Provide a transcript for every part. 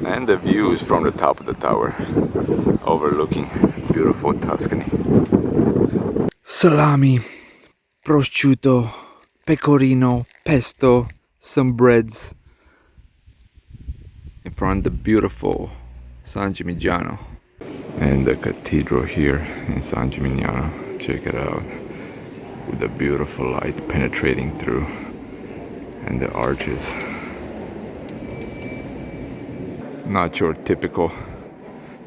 And the views from the top of the tower overlooking beautiful Tuscany. Salami, prosciutto, pecorino, pesto, some breads in front of the beautiful San Gimignano. And the cathedral here in San Gimignano, check it out, with the beautiful light penetrating through and the arches. Not your typical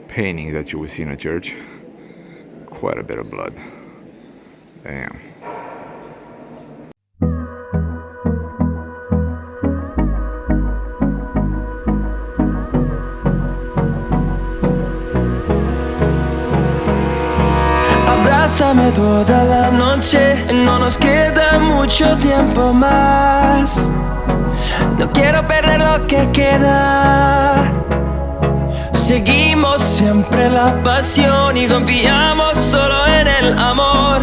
painting that you would see in a church. Quite a bit of blood. Damn. Abrázame toda la noche, no nos queda mucho tiempo más. No quiero perder lo que queda. Seguimos siempre la pasión y confiamos solo en el amor.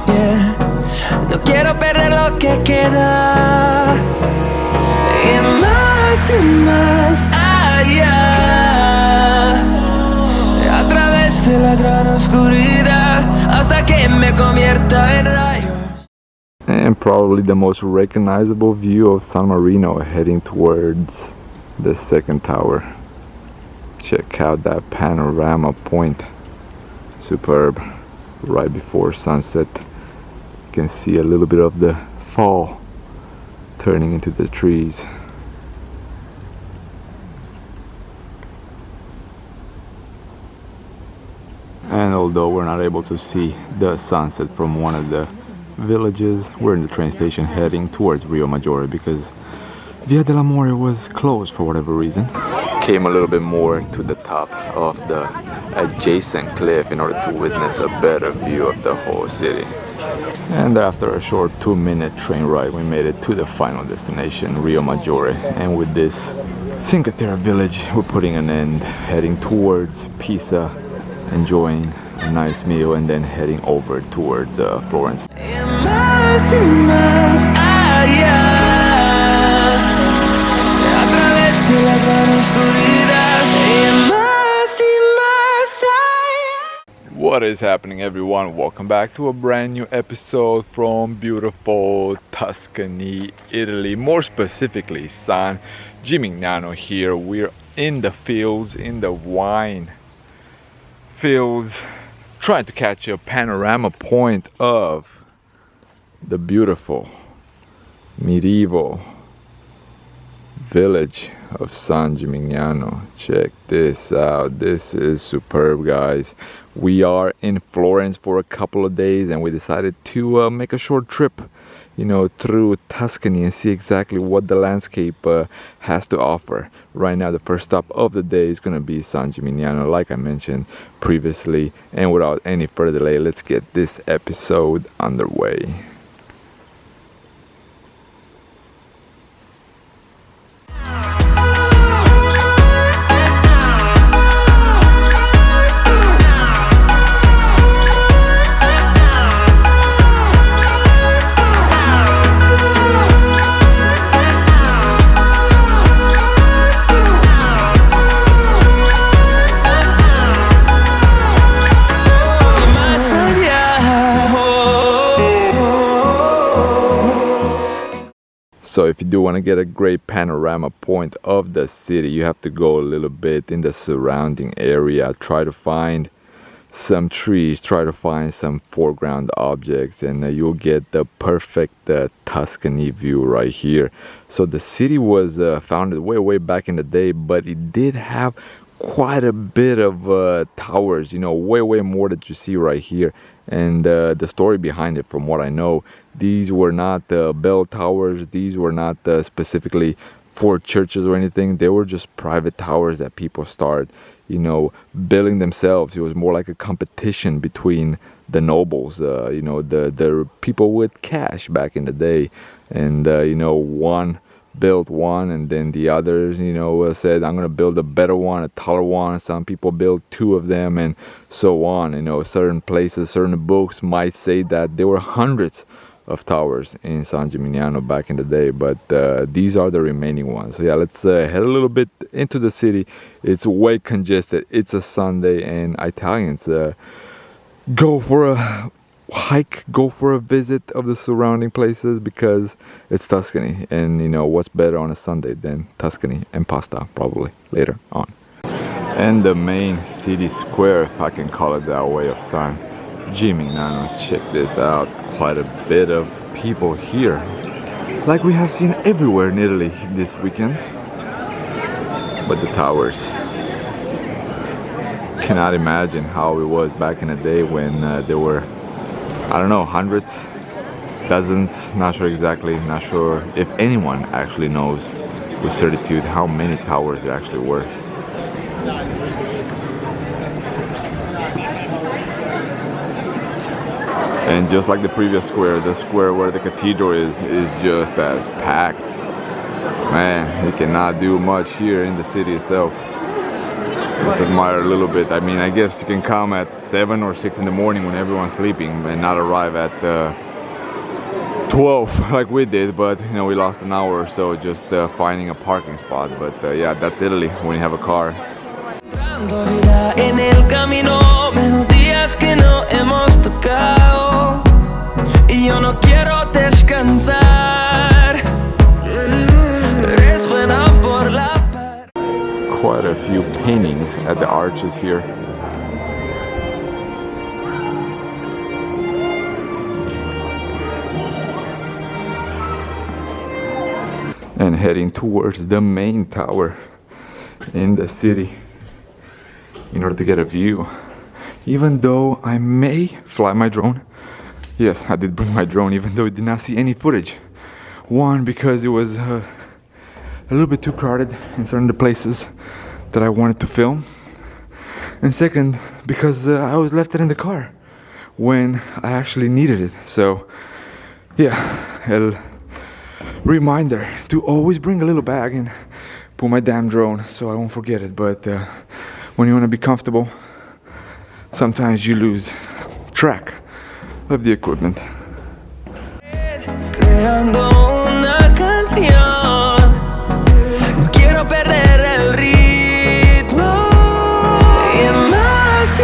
Yeah. No quiero perder lo que queda. Y más allá. A través de la gran oscuridad hasta que me convierta en rayos. And probably the most recognizable view of San Marino heading towards the second tower. Check out that panorama point. Superb. Right before sunset. You can see a little bit of the fall turning into the trees. And although we're not able to see the sunset from one of the villages, we're in the train station heading towards Rio Maggiore because Via dell'Amore was closed for whatever reason. Came a little bit more to the top of the adjacent cliff in order to witness a better view of the whole city. And after a short 2-minute train ride, we made it to the final destination, Rio Maggiore. And with this Cinque Terre village, we're putting an end, heading towards Pisa, enjoying a nice meal, and then heading over towards Florence. What is happening, everyone? Welcome back to a brand new episode from beautiful Tuscany, Italy. More specifically, San Gimignano here. We're in the fields, in the wine fields, trying to catch a panorama point of the beautiful medieval village of San Gimignano. Check this out. This is superb, guys. We are in Florence for a couple of days and we decided to make a short trip, you know, through Tuscany and see exactly what the landscape has to offer. Right now, the first stop of the day is going to be San Gimignano, like I mentioned previously. And without any further delay, let's get this episode underway. So if you do want to get a great panorama point of the city, you have to go a little bit in the surrounding area, try to find some trees, try to find some foreground objects, and you'll get the perfect Tuscany view right here. So the city was founded way back in the day, but it did have quite a bit of towers, you know, way more that you see right here. And the story behind it, from what I know, these were not bell towers. These were not specifically for churches or anything. They were just private towers that people started, you know, building themselves. It was more like a competition between the nobles, you know, the people with cash back in the day. And, you know, one built one and then the others, you know, said, I'm going to build a better one, a taller one. Some people built two of them and so on. You know, certain places, certain books might say that there were hundreds of towers in San Gimignano back in the day, but these are the remaining ones. So yeah, let's head a little bit into the city, it's way congested. It's a Sunday, and Italians go for a hike, go for a visit of the surrounding places because it's Tuscany, and you know what's better on a Sunday than Tuscany and pasta, probably later on. And the main city square, if I can call it that way, of San Gimignano. Check this out, quite a bit of people here, like we have seen everywhere in Italy this weekend. But the towers, cannot imagine how it was back in the day when there were, I don't know, hundreds, dozens, not sure exactly, not sure if anyone actually knows with certitude how many towers there actually were. And just like the previous square, the square where the cathedral is just as packed. Man, you cannot do much here in the city itself. Just admire a little bit. I mean, I guess you can come at 7 or 6 in the morning when everyone's sleeping and not arrive at 12 like we did, but you know, we lost an hour or so just finding a parking spot. But yeah, that's Italy when you have a car. En el camino, melodías que no hemos tocado, y yo no quiero descansar. Resuena por la pared. Quite a few paintings at the arches here. And heading towards the main tower in the city in order to get a view. Even though I may fly my drone. Yes, I did bring my drone, even though I did not see any footage. One, because it was a little bit too crowded in certain of the places that I wanted to film. And second, because I always left it in the car when I actually needed it. So yeah, a reminder to always bring a little bag and put my damn drone so I won't forget it. But when you want to be comfortable, sometimes you lose track of the equipment. Creando una canción, no quiero perder el ritmo, y más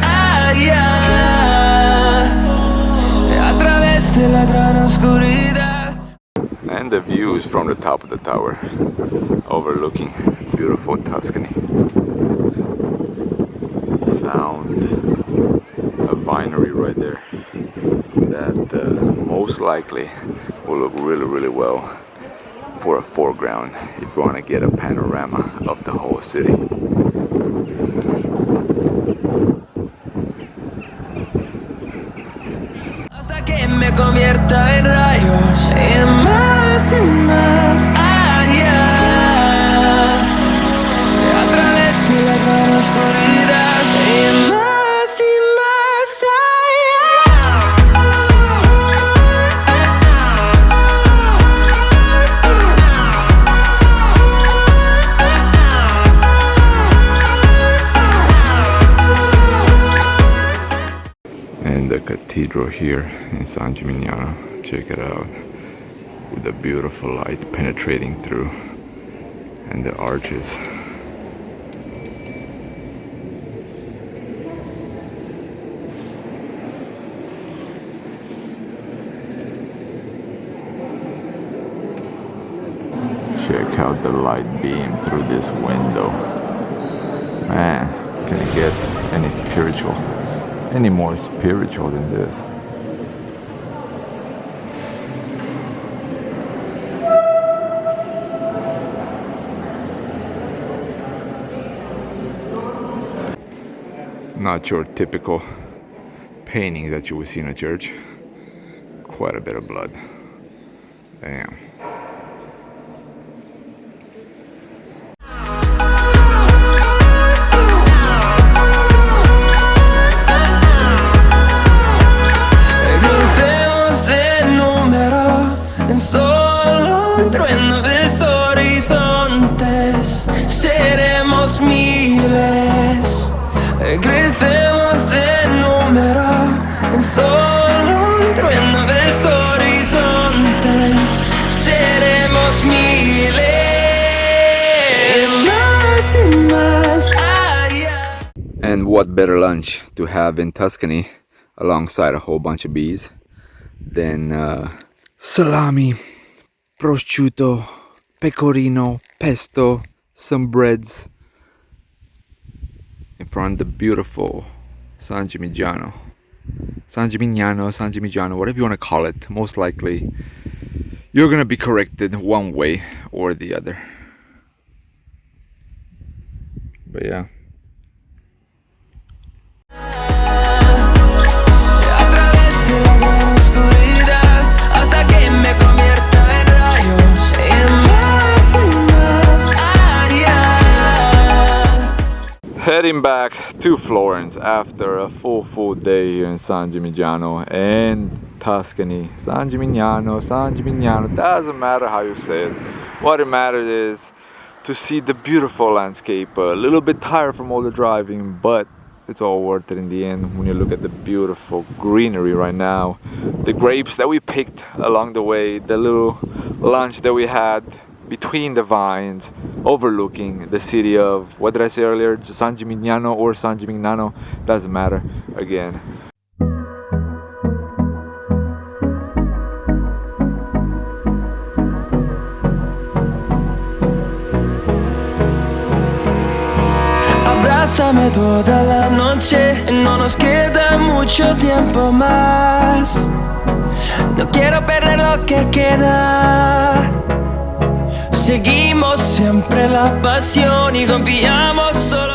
allá, a través de la gran oscuridad. And the views from the top of the tower, overlooking beautiful Tuscany. Found a vinery right there that most likely will look really well for a foreground if you want to get a panorama of the whole city. Hasta que me convierta en rayos, y más allá, a través de la gran oscuridad, y más And the cathedral here in San Gimignano, check it out, with the beautiful light penetrating through, and the arches. Check out the light beam through this window. Man, can it get any more spiritual than this? Not your typical painting that you would see in a church. Quite a bit of blood. Damn. Solo un trueno de horizontes, seremos miles, crecemos en número, solo un trueno de horizontes, seremos miles, And what better lunch to have in Tuscany alongside a whole bunch of bees than salami, prosciutto, pecorino, pesto, some breads in front of the beautiful San Gimignano. San Gimignano, whatever you want to call it. Most likely you're gonna be corrected one way or the other. But yeah. Heading back to Florence after a full day here in San Gimignano and Tuscany. San Gimignano, doesn't matter how you say it. What it matters is to see the beautiful landscape. A little bit tired from all the driving, but it's all worth it in the end when you look at the beautiful greenery right now. The grapes that we picked along the way, the little lunch that we had between the vines, overlooking the city of, what did I say earlier, San Gimignano or San Gimignano, doesn't matter again. Abrázame toda la noche, no nos queda mucho tiempo más. No quiero perder lo que queda. Seguimos siempre la pasión y confiamos solo